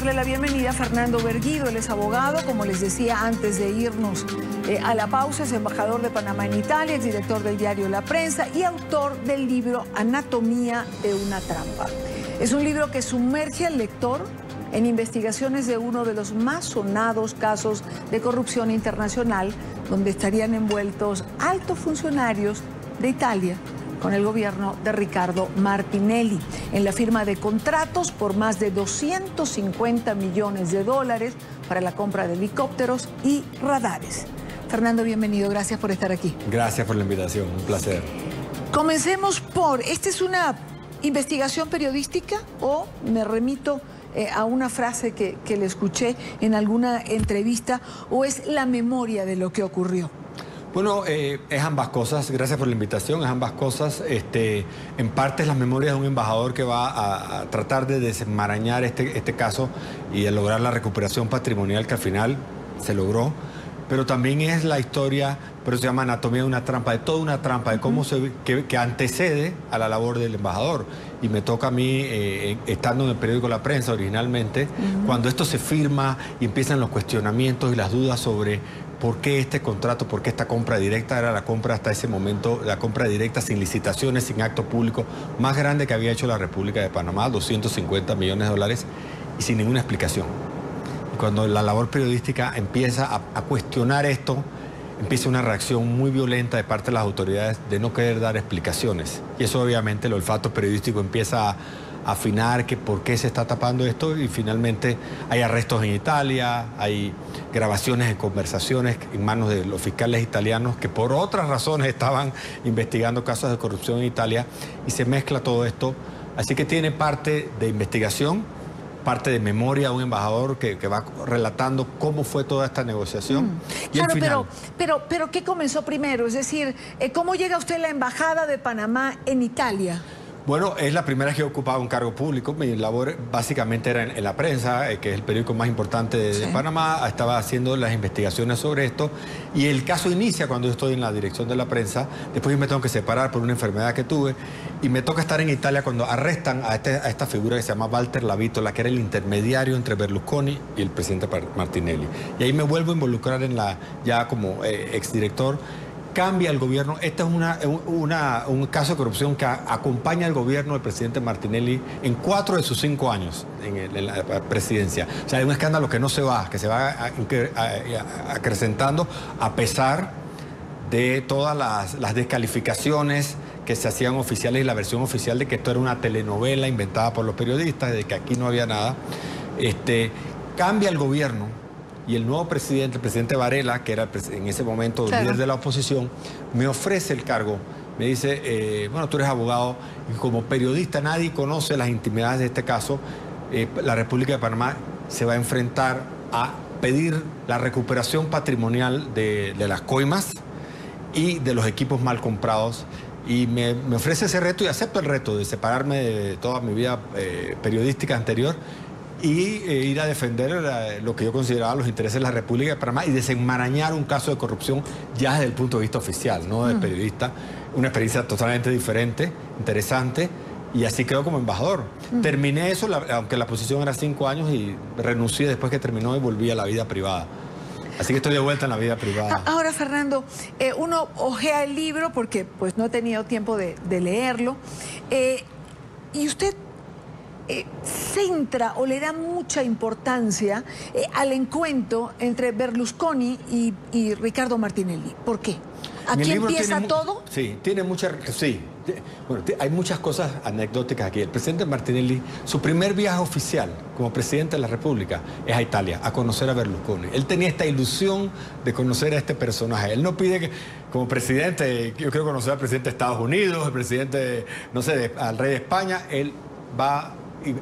darle la bienvenida a Fernando Berguido. Él es abogado, como les decía antes de irnos a la pausa, es embajador de Panamá en Italia, es director del diario La Prensa y autor del libro Anatomía de una trampa. Es un libro que sumerge al lector en investigaciones de uno de los más sonados casos de corrupción internacional, donde estarían envueltos altos funcionarios de Italia con el gobierno de Riccardo Martinelli, en la firma de contratos por más de 250 millones de dólares para la compra de helicópteros y radares. Fernando, bienvenido, gracias por estar aquí. Gracias por la invitación, un placer. Comencemos por, ¿esta es una investigación periodística o me remito a una frase que le escuché en alguna entrevista, o es la memoria de lo que ocurrió? Bueno, es ambas cosas. Gracias por la invitación. Es ambas cosas. En parte es la memoria de un embajador que va a tratar de desenmarañar este caso y de lograr la recuperación patrimonial que al final se logró. Pero también es la historia, pero se llama Anatomía de una trampa, de toda una trampa, de cómo que antecede a la labor del embajador. Y me toca a mí, estando en el periódico La Prensa originalmente, cuando esto se firma y empiezan los cuestionamientos y las dudas sobre por qué este contrato, por qué esta compra directa era la compra hasta ese momento, la compra directa sin licitaciones, sin acto público, más grande que había hecho la República de Panamá, 250 millones de dólares, y sin ninguna explicación. Y cuando la labor periodística empieza a cuestionar esto, empieza una reacción muy violenta de parte de las autoridades de no querer dar explicaciones. Y eso obviamente el olfato periodístico empieza a afinar que por qué se está tapando esto, y finalmente hay arrestos en Italia, hay grabaciones de conversaciones en manos de los fiscales italianos que por otras razones estaban investigando casos de corrupción en Italia, y se mezcla todo esto. Así que tiene parte de investigación, parte de memoria de un embajador que va relatando cómo fue toda esta negociación. Y claro, final... pero ¿qué comenzó primero? Es decir, ¿cómo llega usted a la embajada de Panamá en Italia? Bueno, es la primera vez que he ocupado un cargo público. Mi labor básicamente era en La Prensa, que es el periódico más importante de Panamá. Estaba haciendo las investigaciones sobre esto. Y el caso inicia cuando yo estoy en la dirección de La Prensa. Después yo me tengo que separar por una enfermedad que tuve. Y me toca estar en Italia cuando arrestan a esta figura que se llama Walter Lavitola, que era el intermediario entre Berlusconi y el presidente Martinelli. Y ahí me vuelvo a involucrar ya como exdirector. Cambia el gobierno. Este es un caso de corrupción que acompaña al gobierno del presidente Martinelli en 4 de sus 5 años en la presidencia. O sea, hay un escándalo que no se va, que se va acrecentando a pesar de todas las descalificaciones que se hacían oficiales y la versión oficial de que esto era una telenovela inventada por los periodistas, de que aquí no había nada. Cambia el gobierno. Y el nuevo presidente, el presidente Varela, que era en ese momento el líder de la oposición, me ofrece el cargo. Me dice, bueno, tú eres abogado y como periodista nadie conoce las intimidades de este caso. La República de Panamá se va a enfrentar a pedir la recuperación patrimonial de las coimas y de los equipos mal comprados. Y me ofrece ese reto y acepto el reto de separarme de toda mi vida periodística anterior y ir a defender lo que yo consideraba los intereses de la República de Panamá y desenmarañar un caso de corrupción ya desde el punto de vista oficial, no de periodista. Una experiencia totalmente diferente, interesante, y así quedó como embajador. Terminé eso, aunque la posición era 5 años, y renuncié después que terminó y volví a la vida privada. Así que estoy de vuelta en la vida privada. Ahora, Fernando, uno ojea el libro porque pues no he tenido tiempo de leerlo, y usted centra o le da mucha importancia al encuentro entre Berlusconi y Riccardo Martinelli. ¿Por qué? ¿Aquí empieza todo? Sí, tiene muchas... Sí. Bueno, hay muchas cosas anecdóticas aquí. El presidente Martinelli, su primer viaje oficial como presidente de la República es a Italia, a conocer a Berlusconi. Él tenía esta ilusión de conocer a este personaje. Él no pide que, como presidente, yo quiero conocer al presidente de Estados Unidos, al presidente, no sé, al rey de España. Él va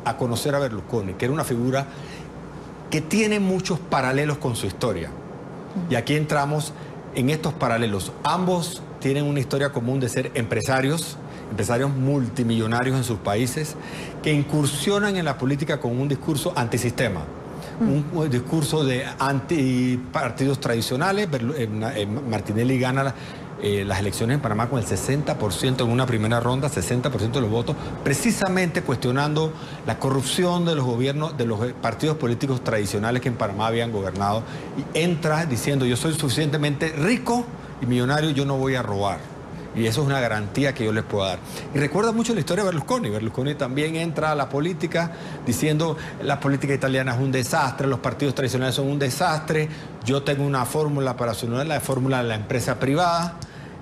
a conocer a Berlusconi, que era una figura que tiene muchos paralelos con su historia. Y aquí entramos en estos paralelos. Ambos tienen una historia común de ser empresarios multimillonarios en sus países, que incursionan en la política con un discurso antisistema, un discurso de antipartidos tradicionales. Martinelli gana las elecciones en Panamá con el 60% en una primera ronda, 60% de los votos, precisamente cuestionando la corrupción de los gobiernos, de los partidos políticos tradicionales que en Panamá habían gobernado, y entra diciendo: yo soy suficientemente rico y millonario, yo no voy a robar. Y eso es una garantía que yo les puedo dar. Y recuerda mucho la historia de Berlusconi. Berlusconi también entra a la política diciendo: la política italiana es un desastre, los partidos tradicionales son un desastre, yo tengo una fórmula para solucionar, la fórmula de la empresa privada.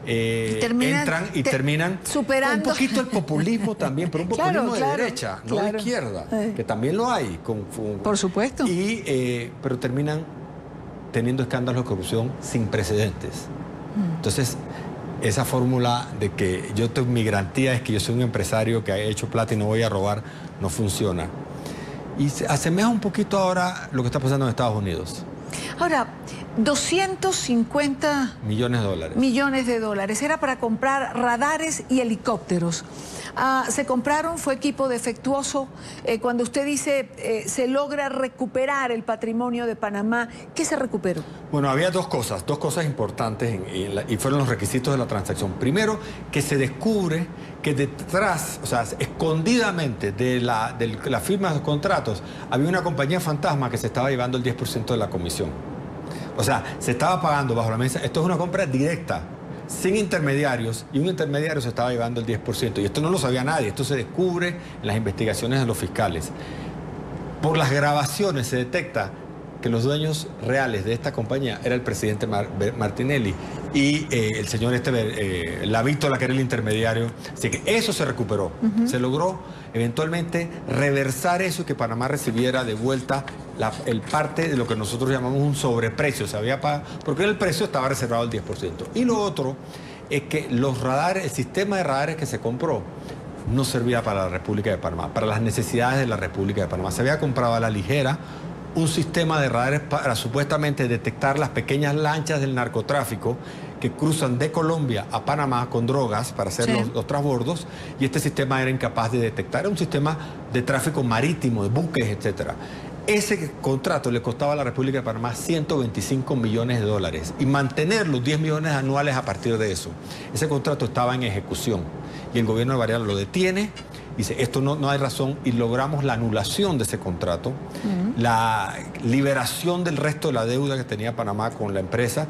Terminan superando un poquito el populismo también, pero un populismo de derecha, no de izquierda, que también lo hay. Por supuesto. Pero terminan teniendo escándalos de corrupción sin precedentes. Entonces, esa fórmula de que mi garantía es que yo soy un empresario que ha hecho plata y no voy a robar, no funciona. Y se asemeja un poquito ahora lo que está pasando en Estados Unidos. Ahora, 250 millones de dólares. Millones de dólares. Era para comprar radares y helicópteros. Se compraron, fue equipo defectuoso. Cuando usted dice se logra recuperar el patrimonio de Panamá, ¿qué se recuperó? Bueno, había dos cosas importantes y fueron los requisitos de la transacción. Primero, que se descubre que detrás, o sea, escondidamente de la firma de los contratos, había una compañía fantasma que se estaba llevando el 10% de la comisión. O sea, se estaba pagando bajo la mesa. Esto es una compra directa, sin intermediarios, y un intermediario se estaba llevando el 10%. Y esto no lo sabía nadie, esto se descubre en las investigaciones de los fiscales. Por las grabaciones se detecta que los dueños reales de esta compañía era el presidente Martinelli y el señor la víctima que era el intermediario. Así que eso se recuperó. Se logró eventualmente reversar eso y que Panamá recibiera de vuelta el parte de lo que nosotros llamamos un sobreprecio. Porque el precio estaba reservado al 10%. Y lo otro es que los radares, el sistema de radares que se compró, no servía para la República de Panamá, para las necesidades de la República de Panamá. Se había comprado a la ligera un sistema de radares para supuestamente detectar las pequeñas lanchas del narcotráfico que cruzan de Colombia a Panamá con drogas para hacer los transbordos, y este sistema era incapaz de detectar. Era un sistema de tráfico marítimo, de buques, etcétera. Ese contrato le costaba a la República de Panamá 125 millones de dólares y mantener los 10 millones anuales a partir de eso. Ese contrato estaba en ejecución y el gobierno de Varela lo detiene. Dice, esto no hay razón, y logramos la anulación de ese contrato, la liberación del resto de la deuda que tenía Panamá con la empresa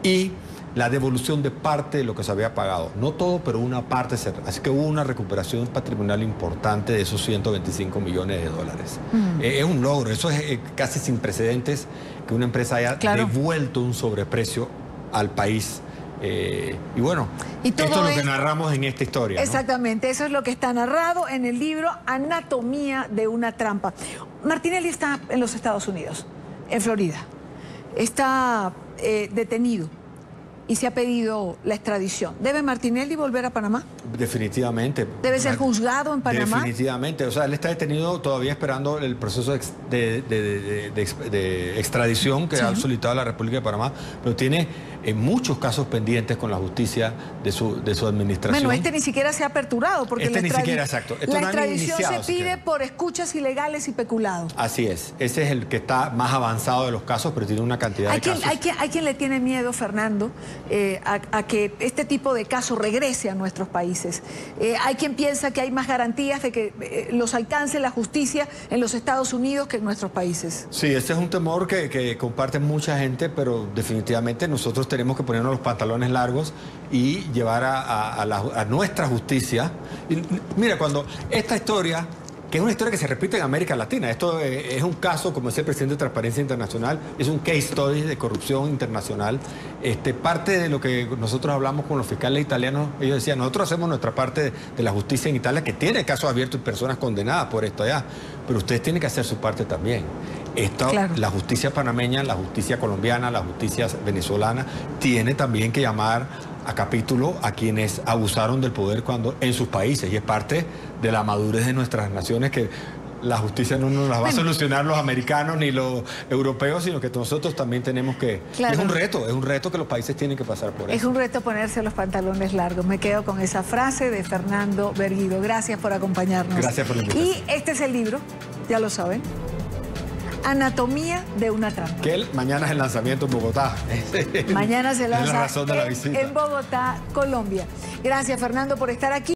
y la devolución de parte de lo que se había pagado. No todo, pero una parte. Así que hubo una recuperación patrimonial importante de esos 125 millones de dólares. Es un logro, eso es casi sin precedentes, que una empresa haya devuelto un sobreprecio al país. Y bueno, esto es lo que narramos en esta historia, ¿no? Exactamente, eso es lo que está narrado en el libro Anatomía de una trampa. Martinelli está en los Estados Unidos, en Florida. Está detenido y se ha pedido la extradición. ¿Debe Martinelli volver a Panamá? Definitivamente. ¿Debe ser juzgado en Panamá? Definitivamente. O sea, él está detenido todavía esperando el proceso de extradición que ha solicitado la República de Panamá, pero tiene muchos casos pendientes con la justicia de su administración. Bueno, este ni siquiera se ha aperturado, porque ni siquiera, exacto. La extradición se pide por escuchas ilegales y peculado. Así es. Ese es el que está más avanzado de los casos, pero tiene una cantidad de casos. Hay quien le tiene miedo, Fernando, a que este tipo de casos regrese a nuestros países. Hay quien piensa que hay más garantías de que los alcance la justicia en los Estados Unidos que en nuestros países. Sí, ese es un temor que comparte mucha gente, pero definitivamente nosotros tenemos que ponernos los pantalones largos y llevar a nuestra justicia. Y mira, cuando esta historia, que es una historia que se repite en América Latina, esto es un caso, como decía el presidente de Transparencia Internacional, es un case study de corrupción internacional. Parte de lo que nosotros hablamos con los fiscales italianos, ellos decían, nosotros hacemos nuestra parte de la justicia en Italia, que tiene casos abiertos y personas condenadas por esto allá, pero ustedes tienen que hacer su parte también. La justicia panameña, la justicia colombiana, la justicia venezolana, tiene también que llamar a capítulo a quienes abusaron del poder en sus países, y es parte de la madurez de nuestras naciones, que la justicia no nos la va a solucionar los americanos ni los europeos, sino que nosotros también tenemos que... Es un reto que los países tienen que pasar por eso. Es un reto ponerse los pantalones largos. Me quedo con esa frase de Fernando Berguido. Gracias por acompañarnos. Gracias por la invitación. Y este es el libro, ya lo saben, Anatomía de una trampa. Que mañana es el lanzamiento en Bogotá. Mañana se lanza es la razón de la visita. En Bogotá, Colombia. Gracias, Fernando, por estar aquí.